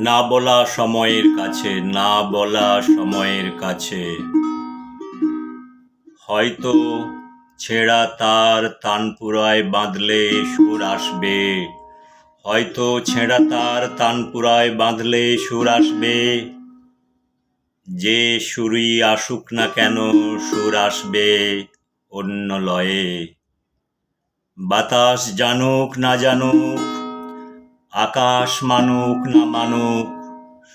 না বলা সময়ের কাছে, না বলা সময়ের কাছে। হয়তো ছেঁড়া তার তানপুরায় বাঁধলে সুর আসবে, হয়তো ছেঁড়া তার তানপুরায় বাঁধলে সুর আসবে। যে সুরই আসুক না কেন সুর আসবে অন্য লয়ে। বাতাস জানুক না জানুক, আকাশ মানুক না মানুক,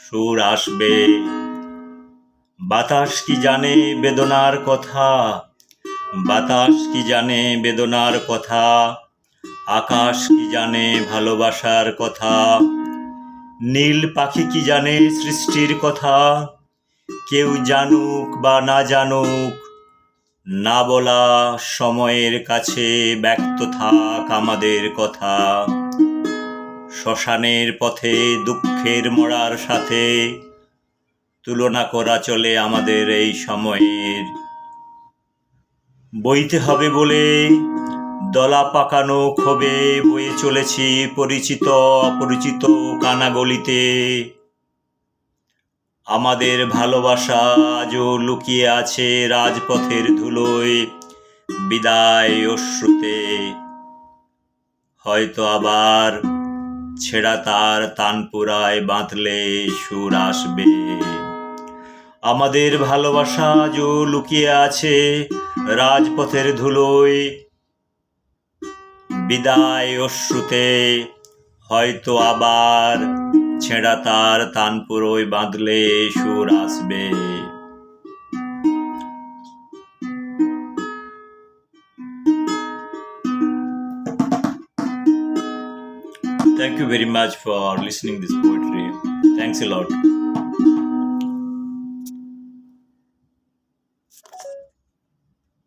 সুর আসবে। বাতাস কি জানে বেদনার কথা, বাতাস কি জানে বেদনার কথা, আকাশ কি জানে ভালোবাসার কথা, নীল পাখি কি জানে সৃষ্টির কথা। কেউ জানুক বা না জানুক, না বলা সময়ের কাছে ব্যক্ত থাক আমাদের কথা। শ্মশানের পথে দুঃখের মরার সাথে তুলনা করা চলে আমাদের এই সময়ের। বইতে হবে বলে দলা পাকানো ক্ষোভে বয়ে চলেছি পরিচিত অপরিচিত কানাগলিতে। আমাদের ভালোবাসা আজও লুকিয়ে আছে রাজপথের ধুলোয়, বিদায় অশ্রুতে। হয়তো আবার ছেঁড়া তার তানপুরায় বাঁধলে সুর আসবে। আমাদের ভালোবাসা আজও লুকিয়ে আছে রাজপথের ধুলোয়, বিদায় অশ্রুতে। হয়তো আবার ছেঁড়া তার তানপুরায় বাঁধলে সুর আসবে। Thank you very much for listening this poetry. Thanks a lot.